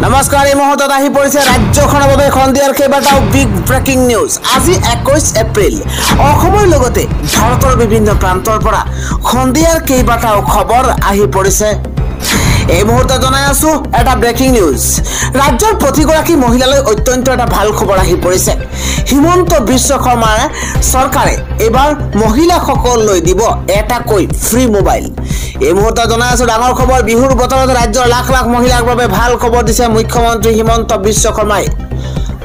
নমস্কাৰ এই মুহূৰ্তত আহি পৰিছে ৰাজ্যখনৰ বাবে খন্দিয়াৰ কেইবাটাও বিগ ব্ৰেকিং নিউজ। আজি 21 এপ্ৰিল অসমৰ লগতে ভাৰতৰ বিভিন্ন প্ৰান্তৰ পৰা খন্দিয়াৰ কেইবাটাও খবৰ আহি পৰিছে। এই মুহূৰ্তত জনাই আছো এটা ব্ৰেকিং নিউজ। ৰাজ্যৰ প্ৰতিগৰাকী মহিলালৈ অত্যন্ত এটা ভাল খবৰ আহি পৰিছে। হিমন্ত বিশ্ব শৰ্মাৰ চৰকাৰে এবাৰ মহিলাসকললৈ দিব এটাকৈ ফ্ৰী মোবাইল। এই মুহূৰ্তত জনাই আছো ডাঙৰ খবৰ। বিহুৰ বতৰত ৰাজ্যৰ লাখ লাখ মহিলাৰ বাবে ভাল খবৰ দিছে মুখ্যমন্ত্ৰী হিমন্ত বিশ্ব শৰ্মাই।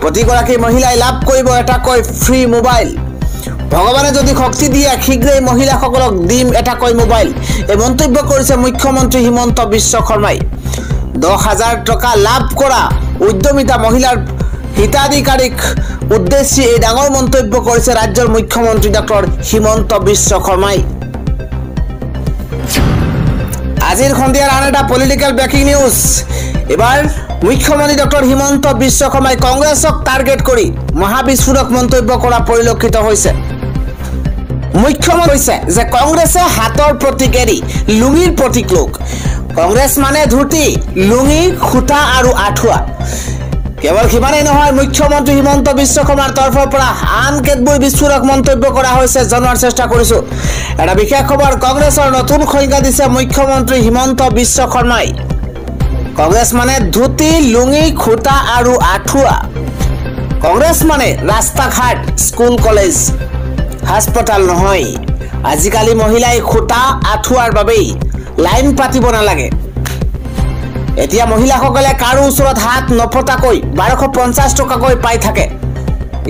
প্ৰতিগৰাকী মহিলাই লাভ কৰিব এটাকৈ ফ্ৰী মোবাইল। ভগৱানে যদি শক্তি দিয়ে শীঘ্ৰেই মহিলাসকলক দিম এটাকৈ মোবাইল, এই মন্তব্য কৰিছে মুখ্যমন্ত্ৰী হিমন্ত বিশ্ব শৰ্মাই। 10,000 টকা লাভ কৰা উদ্যমিতা মহিলাৰ হিতাধিকাৰীক উদ্দেশ্যি এই ডাঙৰ মন্তব্য কৰিছে ৰাজ্যৰ মুখ্যমন্ত্ৰী ডক্টৰ হিমন্ত বিশ্ব শৰ্মাই। আজিৰ সন্ধিয়াৰ আন এটা পলিটিকেল ব্ৰেকিং নিউজ। এবাৰ মুখ্যমন্ত্ৰী ডক্টৰ হিমন্ত বিশ্ব শৰ্মাই কংগ্ৰেছক টাৰ্গেট কৰি মহাবিস্ফোৰক মন্তব্য কৰা পৰিলক্ষিত হৈছে। মুখ্যমন্ত্ৰী কৈছে যে কংগ্ৰেছে হাতৰ প্ৰতীক এৰি লুঙিৰ প্ৰতীক লোক। কংগ্ৰেছ মানে ধুতি, লুঙি, খুটা আৰু আঠুৱা। কেৱল সিমানেই নহয়, মুখ্যমন্ত্ৰী হিমন্ত বিশ্ব শৰ্মাৰ তৰফৰ পৰা আন কেতবোৰ বিস্ফোৰক মন্তব্য কৰা হৈছে জনোৱাৰ চেষ্টা কৰিছো। এটা বিশেষ খবৰ, কংগ্ৰেছৰ নতুন সংজ্ঞা দিছে মুখ্যমন্ত্ৰী হিমন্ত বিশ্ব শৰ্মাই। কংগ্ৰেছ মানে ধুতি, লুঙি, খুটা আৰু আঠুৱা। কংগ্ৰেছ মানে ৰাস্তা ঘাট, স্কুল কলেজ, হাস্পতাল নহয়। আজিকালি মহিলাই খুটা আঠুৱাৰ বাবেই লাইন পাতিব নালাগে। এতিয়া মহিলাসকলে কাৰো ওচৰত হাত নফটাকৈ 1250 টকাকৈ পাই থাকে।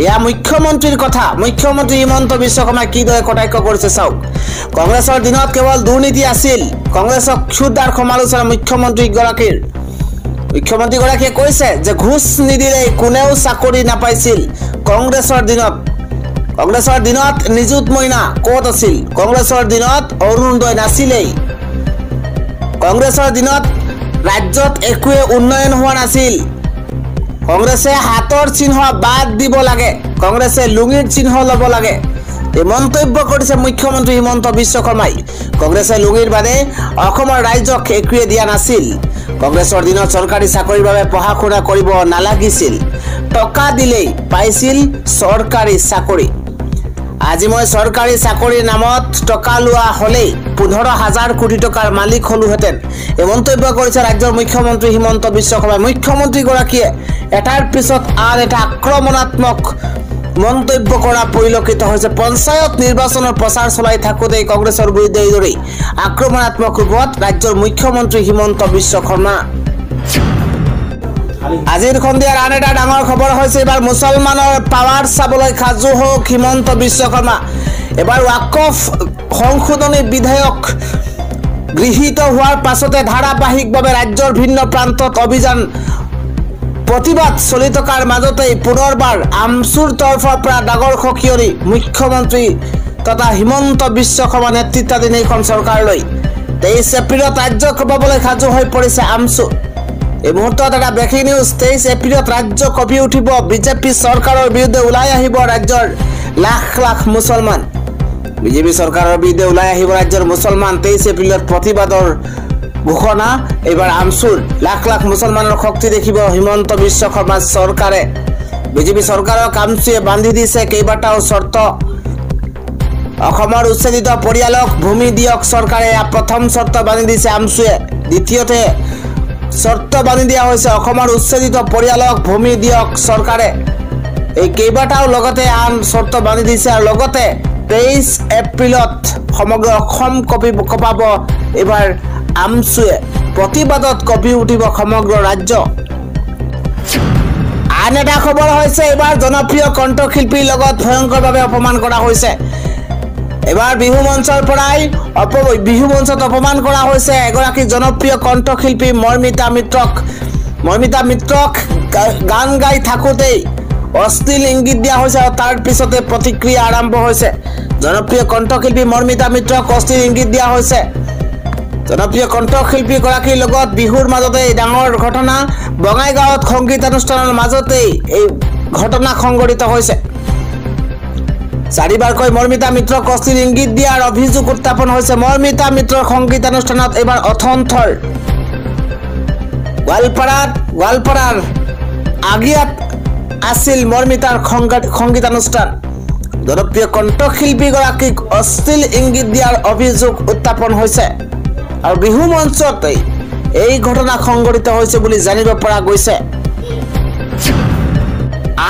এয়া মুখ্যমন্ত্ৰীৰ কথা। মুখ্যমন্ত্ৰী হিমন্ত বিশ্ব শৰ্মাই কিদৰে কটাক্ষ কৰিছে চাওক। কংগ্ৰেছৰ দিনত কেৱল দুৰ্নীতি আছিল। কংগ্ৰেছক ক্ষুদ্ৰ সমালোচনা মুখ্যমন্ত্ৰীগৰাকীৰ। মুখ্যমন্ত্ৰীগৰাকীয়ে কৈছে যে ঘোষ নিদিলেই কোনেও চাকৰি নাপাইছিল কংগ্ৰেছৰ দিনত। কংগ্ৰেছৰ দিনত নিযুত মইনা ক'ত আছিল? কংগ্ৰেছৰ দিনত অৰুণোদয় নাছিলেই। কংগ্ৰেছৰ দিনত ৰাজ্যত একোৱে উন্নয়ন হোৱা নাছিল। কংগ্ৰেছে হাতৰ চিহ্ন বাদ দিব লাগে, কংগ্ৰেছে লুঙিৰ চিহ্ন ল'ব লাগে, এই মন্তব্য কৰিছে মুখ্যমন্ত্ৰী হিমন্ত বিশ্ব শৰ্মাই। কংগ্ৰেছে লুঙিৰ বাদে অসমৰ ৰাইজক একোৱে দিয়া নাছিল। কংগ্ৰেছৰ দিনত চৰকাৰী চাকৰিৰ বাবে পঢ়া শুনা কৰিব নালাগিছিল, টকা দিলেই পাইছিল চৰকাৰী চাকৰি। আজি মই চৰকাৰী চাকৰিৰ নামত টকা লোৱা হ'লেই 15,000 কোটি টকাৰ মালিক হলোহেঁতেন, এই মন্তব্য কৰিছে ৰাজ্যৰ মুখ্যমন্ত্ৰী হিমন্ত বিশ্ব শৰ্মাই। মুখ্যমন্ত্ৰীগৰাকীয়ে এটাৰ পিছত আন এটা আক্ৰমণাত্মক মন্তব্য কৰা পৰিলক্ষিত হৈছে। পঞ্চায়ত নিৰ্বাচনৰ প্ৰচাৰ চলাই থাকোঁতেই কংগ্ৰেছৰ বিৰুদ্ধে এইদৰেই আক্ৰমণাত্মক ৰূপত ৰাজ্যৰ মুখ্যমন্ত্ৰী হিমন্ত বিশ্ব শৰ্মা। আজিৰ সন্ধিয়াৰ আন এটা ডাঙৰ খবৰ হৈছে এবাৰ মুছলমানৰ পাৱাৰ চাবলৈ সাজু হওক হিমন্ত বিশ্ব শৰ্মা। এবাৰ ৱাকফ সংশোধনী বিধেয়ক গৃহীত হোৱাৰ পাছতে ধাৰাবাহিকভাৱে ৰাজ্যৰ ভিন্ন প্ৰান্তত অভিযান প্ৰতিবাদ চলি থকাৰ মাজতেই পুনৰবাৰ আমচুৰ তৰফৰ পৰা ডাঙৰ সকিয়নি মুখ্যমন্ত্ৰী তথা হিমন্ত বিশ্ব শৰ্মা নেতৃত্বাধীন এইখন চৰকাৰলৈ। 23 এপ্ৰিলত ৰাজ্যক পাবলৈ সাজু হৈ পৰিছে আমচু। এই মুহূৰ্তত এটা ব্ৰেকিং নিউজ। 23 এপ্ৰিলত ৰাজ্য কঁপি উঠিব। বিজেপি চৰকাৰৰ বিৰুদ্ধে ওলাই আহিব ৰাজ্যৰ লাখ লাখ মুছলমান। বিজেপি চৰকাৰৰ বিৰুদ্ধে ওলাই আহিব ৰাজ্যৰ মুছলমান। 23 এপ্ৰিলত প্ৰতিবাদৰ ঘোষণা। এইবাৰ আমচুৰ লাখ লাখ মুছলমানৰ শক্তি দেখিব হিমন্ত বিশ্ব শৰ্মাৰ চৰকাৰে। বিজেপি চৰকাৰক আমচুৱে বান্ধি দিছে কেইবাটাও চৰ্ত। অসমৰ উচ্ছেদিত পৰিয়ালক ভূমি দিয়ক চৰকাৰে, এয়া প্ৰথম চৰ্ত বান্ধি দিছে আমচুৱে। দ্বিতীয়তে চৰ্ত বান্ধি দিয়া হৈছে অসমৰ উচ্ছেদিত পৰিয়ালক ভূমি দিয়ক চৰকাৰে। এই কেইবাটাও লগতে আন চৰ্ত বান্ধি দিছে আৰু লগতে 23 এপ্ৰিলত সমগ্ৰ অসম কঁপাব এইবাৰ আমচুৱে। প্ৰতিবাদত কঁপি উঠিব সমগ্ৰ ৰাজ্য। আন এটা খবৰ হৈছে এইবাৰ জনপ্ৰিয় কণ্ঠশিল্পীৰ লগত ভয়ংকৰভাৱে অপমান কৰা হৈছে। এবাৰ বিহু মঞ্চৰ পৰাই বিহু মঞ্চত অপমান কৰা হৈছে এগৰাকী জনপ্ৰিয় কণ্ঠশিল্পী মৰ্মিতা মিত্ৰক। মৰ্মিতা মিত্ৰক গান গাই থাকোঁতেই অশ্লীল ইংগিত দিয়া হৈছে আৰু তাৰ পিছতে প্ৰতিক্ৰিয়া আৰম্ভ হৈছে। জনপ্ৰিয় কণ্ঠশিল্পী মৰ্মিতা মিত্ৰক অশ্লীল ইংগিত দিয়া হৈছে। জনপ্ৰিয় কণ্ঠশিল্পীগৰাকীৰ লগত বিহুৰ মাজতে ডাঙৰ ঘটনা। বঙাইগাঁৱত সংগীতানুষ্ঠানৰ মাজতেই এই ঘটনা সংঘটিত হৈছে। 4বাৰকৈ মৰ্মিতা মিত্ৰক অশ্লীল ইংগিত দিয়াৰ অভিযোগ উত্থাপন হৈছে। মৰ্মিতা মিত্ৰৰ সংগীতানুষ্ঠানত এইবাৰ অথন্থৰ গোৱালপাৰাৰ আগিয়াত আছিল মৰ্মিতাৰ সংগীতানুষ্ঠান জনপ্ৰিয় কণ্ঠশিল্পীগৰাকীক অশ্লীল ইংগিত দিয়াৰ অভিযোগ উত্থাপন হৈছে আৰু বিহু মঞ্চত এই ঘটনা সংঘটিত হৈছে বুলি জানিব পৰা গৈছে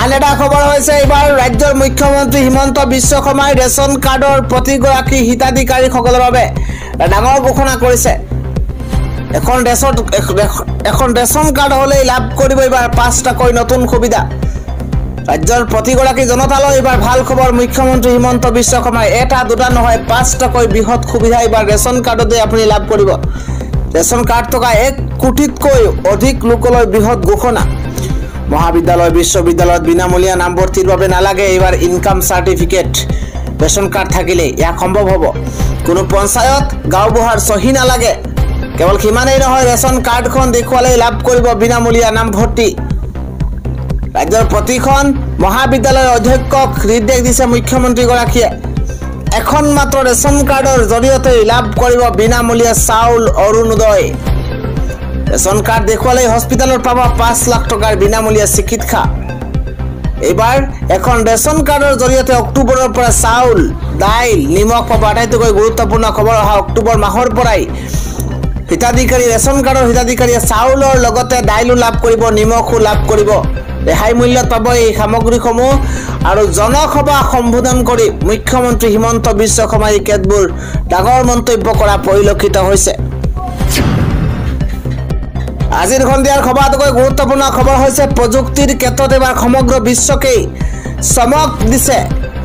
আন এটা খবৰ হৈছে এইবাৰ ৰাজ্যৰ মুখ্যমন্ত্ৰী হিমন্ত বিশ্ব শৰ্মাই ৰেচন কাৰ্ডৰ প্ৰতিগৰাকী হিতাধিকাৰীসকলৰ বাবে ডাঙৰ ঘোষণা কৰিছে এখন ৰেচন কাৰ্ড হলেই লাভ কৰিব এইবাৰ 5টাকৈ নতুন সুবিধা ৰাজ্যৰ প্ৰতিগৰাকী জনতালৈ এইবাৰ ভাল খবৰ মুখ্যমন্ত্ৰী হিমন্ত বিশ্ব শৰ্মাই এটা দুটা নহয় 5টাকৈ বৃহৎ সুবিধা এইবাৰ ৰেচন কাৰ্ডতে আপুনি লাভ কৰিব ৰেচন কাৰ্ড থকা 1 কোটিতকৈ অধিক লোকলৈ বৃহৎ ঘোষণা মহাবিদ্যালয় বিশ্ববিদ্যালয়ত বিনামূলীয়া নামভৰ্তিৰ বাবে নালাগে এইবাৰ ইনকাম সাৰ্টিফিকেট ৰেচন কাৰ্ড থাকিলে ইয়া সম্ভৱ হ'ব কোনো পঞ্চায়ত গাঁওবুঢ়াৰ সহি নালাগে কেৱল কিমানেই নহয় ৰেচন কাৰ্ডখন দেখুৱালে লাভ কৰিব বিনামূলীয়া নামভৰ্তি ৰাজ্যৰ প্ৰতিখন মহাবিদ্যালয়ৰ অধ্যক্ষক নিৰ্দেশ দিছে মুখ্যমন্ত্ৰীগৰাকীয়ে এখন মাত্ৰ ৰেচন কাৰ্ডৰ জৰিয়তে লাভ কৰিব বিনামূলীয়া চাউল অৰুণোদয় ৰেচন কাৰ্ড দেখুৱালে হস্পিটেলত পাব 5 লাখ টকাৰ বিনামূলীয়া চিকিৎসা এইবাৰ এখন ৰেচন কাৰ্ডৰ জৰিয়তে অক্টোবৰৰ পৰা চাউল দাইল নিমখ পাব আটাইতকৈ গুৰুত্বপূৰ্ণ খবৰ অহা অক্টোবৰ মাহৰ পৰাই হিতাধিকাৰী ৰেচন কাৰ্ডৰ হিতাধিকাৰীয়ে চাউলৰ লগতে দাইলো লাভ কৰিব নিমখো লাভ কৰিব ৰেহাই মূল্যত পাব এই সামগ্ৰীসমূহ আৰু জনসভা সম্বোধন কৰি মুখ্যমন্ত্ৰী হিমন্ত বিশ্ব শৰ্মাই কেতবোৰ ডাঙৰ মন্তব্য কৰা পৰিলক্ষিত হৈছে আজিৰ সন্ধিয়াৰ খবৰটোকৈ গুৰুত্বপূৰ্ণ খবৰ হৈছে প্ৰযুক্তিৰ ক্ষেত্ৰত এবাৰ সমগ্ৰ বিশ্বকেই চমক দিছে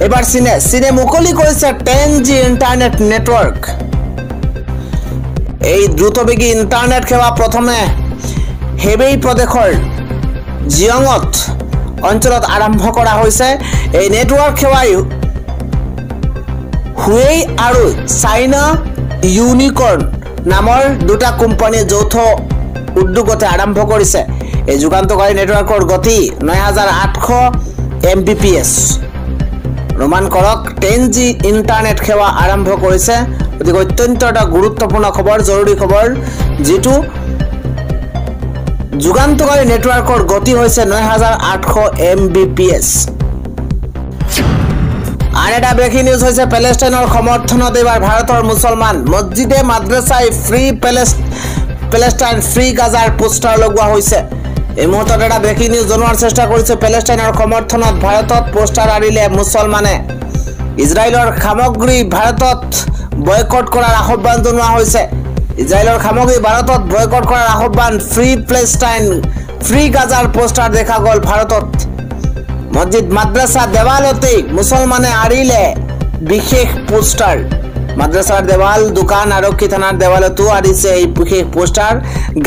এবাৰ চীনে মুকলি কৰিছে 10G ইণ্টাৰনেট নেটৱৰ্ক এই দ্ৰুতবেগী ইণ্টাৰনেট সেৱা প্ৰথমে হেবেই প্ৰদেশৰ জিয়ঙত অঞ্চলত আৰম্ভ কৰা হৈছে এই নেটৱৰ্ক সেৱাই হুৱেই আৰু চাইনা ইউনিকৰ্ন নামৰ দুটা কোম্পানীয়ে যৌথ উদ্যোগতে আৰম্ভ কৰিছে এই যুগান্তকাৰী নেটৱৰ্কৰ গতি 9800 Mbps অনুমান কৰক 10G ইণ্টাৰনেট সেৱা আৰম্ভ কৰিছে গতিকে অত্যন্ত এটা গুৰুত্বপূৰ্ণ খবৰ জৰুৰী খবৰ যেটো যুগান্তকাৰী নেটৱৰ্কৰ গতি হৈছে 9800 Mbps আন এটা ব্ৰেকিং নিউজ হৈছে পেলেষ্টাইনৰ সমৰ্থনত এবাৰ ভাৰতৰ মুছলমান মছজিদে মাদ্ৰাসাই ফ্ৰী পেলেষ্টাইন ফ্ৰী গাজাৰ পোষ্টাৰ লগোৱা হৈছে এই মুহূৰ্তত এটা ব্ৰেকিং নিউজ জনোৱাৰ চেষ্টা কৰিছে পেলেষ্টাইনৰ সমৰ্থনত ভাৰতত পোষ্টাৰ আৰিলে মুছলমানে ইজৰাইলৰ সামগ্ৰী ভাৰতত বয়কট কৰাৰ আহ্বান জনোৱা হৈছে ইজৰাইলৰ সামগ্ৰী ভাৰতত বয়কট কৰাৰ আহ্বান ফ্ৰী পেলেষ্টাইন ফ্ৰী গাজাৰ পোষ্টাৰ দেখা গল ভাৰতত মছজিদ মাদ্ৰাসা দেৱালতে মুছলমানে আৰিলে বিশেষ পোষ্টাৰ মাদ্ৰাসাৰ দেৱাল দোকান আৰক্ষী থানাৰ দেৱালতো আৰিছে এই বিশেষ পোষ্টাৰ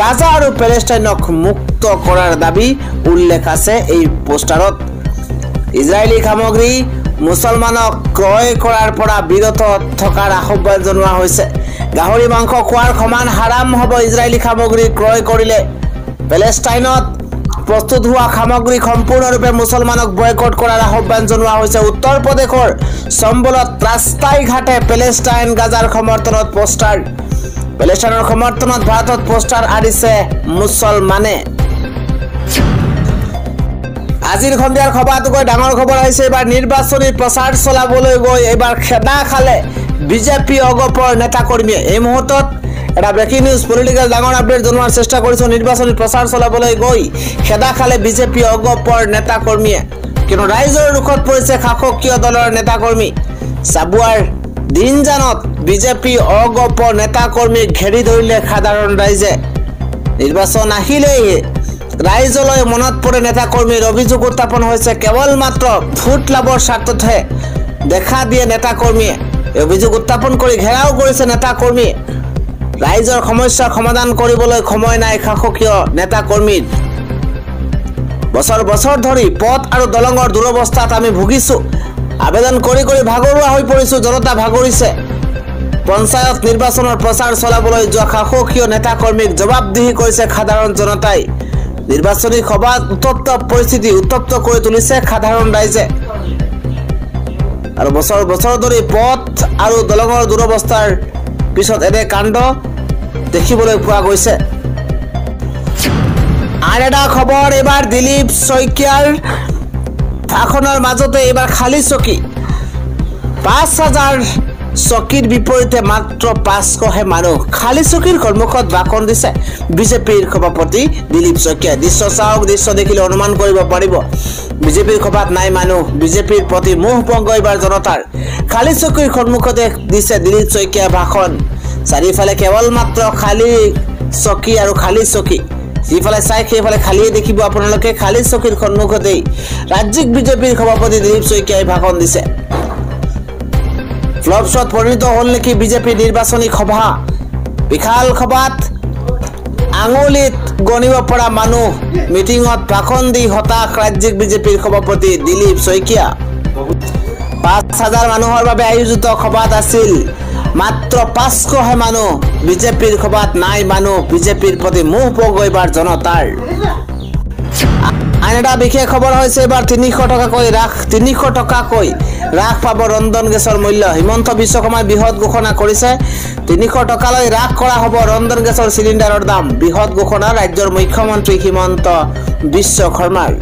গাজা আৰু পেলেষ্টাইনক মুক্ত কৰাৰ দাবী উল্লেখ আছে এই পোষ্টাৰত ইজৰাইলী সামগ্ৰী মুছলমানক ক্ৰয় কৰাৰ পৰা বিৰত থকাৰ আহ্বান জনোৱা হৈছে গাহৰি মাংস খোৱাৰ সমান হাৰাম হ'ব ইজৰাইলী সামগ্ৰী ক্ৰয় কৰিলে পেলেষ্টাইনত প্ৰস্তুত হোৱা সামগ্ৰী সম্পূৰ্ণৰূপে মুছলমানক বয়কট কৰাৰ আহ্বান জনোৱা হৈছে উত্তৰ প্ৰদেশৰ সম্বলত ৰাস্তাই ঘাটে পেলেষ্টাইন গাজাৰ সমৰ্থনত পোষ্টাৰ পেলেষ্টাইনৰ সমৰ্থনত ভাৰতত পোষ্টাৰ আৰিছে মুছলমানে আজিৰ সন্ধিয়াৰ খবৰটোকৈ ডাঙৰ খবৰ আহিছে এবাৰ নিৰ্বাচনী প্ৰচাৰ চলাবলৈ গৈ এবাৰ খেদা খালে বিজেপি অগপৰ নেতা কৰ্মীয়ে এই মুহূৰ্তত এটা ব্ৰেকিং নিউজ পলিটিক্যাল ডাঙৰ আপডেট জনোৱাৰ চেষ্টা কৰিছো নিৰ্বাচনী প্ৰচাৰ চলাবলৈ গৈ খেদা খালে বিজেপি অগপৰ নেতা কৰ্মীয়ে কিন্তু ৰাইজৰ ৰুখত পৰিছে শাসকীয় দলৰ নেতা কৰ্মী সাবুৱাৰ দিনজানত বিজেপি অগপ নেতা কৰ্মী ঘেৰি ধৰিলে সাধাৰণ ৰাইজে নিৰ্বাচন আহিলেই ৰাইজলৈ মনত পৰে নেতা কৰ্মীৰ অভিযোগ উত্থাপন হৈছে কেৱল মাত্ৰ ভোট লাভৰ স্বাৰ্থতহে দেখা দিয়ে নেতা কৰ্মীয়ে অভিযোগ উত্থাপন কৰি ঘেৰাও কৰিছে নেতা কৰ্মী ৰাইজৰ সমস্যা সমাধান কৰিবলৈ সময় নাই শাসকীয় নেতা কৰ্মীৰ বছৰ বছৰ ধৰি পথ আৰু দলঙৰ দুৰৱস্থাত আমি ভুগিছো আবেদন কৰি কৰি ভাগৰুৱা হৈ পৰিছো জনতা ভাগৰিছে পঞ্চায়ত নিৰ্বাচনৰ প্ৰচাৰ চলাবলৈ যোৱা শাসকীয় নেতা কৰ্মীক জবাবদিহি কৰিছে সাধাৰণ জনতাই নিৰ্বাচনী সভাত উত্তপ্ত পৰিস্থিতি উত্তপ্ত কৰি তুলিছে সাধাৰণ ৰাইজে আৰু বছৰ বছৰ ধৰি পথ আৰু দলঙৰ দুৰৱস্থাৰ পিছত এনে কাণ্ড দেখিবলৈ পোৱা গৈছে আন এটা খবৰ এবাৰ দিলীপ শইকীয়াৰ ভাষণৰ মাজতে এবাৰ খালী চকী ৫,০০০ চকীৰ বিপৰীতে মাত্ৰ ৫০০হে মানুহ খালী চকীৰ সন্মুখত ভাষণ দিছে বিজেপিৰ সভাপতি দিলীপ শইকীয়াই। দৃশ্য চাওক, দৃশ্য দেখিলে অনুমান কৰিব পাৰিব বিজেপিৰ সভাত নাই মানুহ। বিজেপিৰ প্ৰতি মোহ ভংগ এবাৰ জনতাৰ। খালী চকীৰ সন্মুখতে দিছে দিলীপ শইকীয়াই ভাষণ। চাৰিওফালে কেৱল মাত্ৰ খালী চকী আৰু খালী চকী। যিফালে চাই সেইফালে খালীয়ে দেখিব আপোনালোকে। খালী চকীৰ সন্মুখতেই ৰাজ্যিক বিজেপিৰ সভাপতি দিলীপ শইকীয়াই ভাষণ দিছে। ফ্লপছত পৰিণত হ'ল নেকি বিজেপিৰ নিৰ্বাচনী সভা? বিশাল সভাত আঙুলিত গণিব পৰা মানুহ, মিটিঙত ভাষণ দি হতাশ ৰাজ্যিক বিজেপিৰ সভাপতি দিলীপ শইকীয়া। ৫,০০০ মানুহৰ বাবে আয়োজিত সভাত আছিল মাত্ৰ ৫০০হে মানুহ। বিজেপিৰ সভাত নাই মানুহ। বিজেপিৰ প্ৰতি মোহ ভংগ এবাৰ জনতাৰ। আন এটা বিশেষ খবৰ হৈছে এবাৰ ৩০০ টকাকৈ হ্ৰাস পাব ৰন্ধন গেছৰ মূল্য। হিমন্ত বিশ্ব শৰ্মাই বৃহৎ ঘোষণা কৰিছে। ৩০০ টকালৈ হ্ৰাস কৰা হ'ব ৰন্ধন গেছৰ চিলিণ্ডাৰৰ দাম। বৃহৎ ঘোষণা ৰাজ্যৰ মুখ্যমন্ত্ৰী হিমন্ত বিশ্ব শৰ্মাৰ।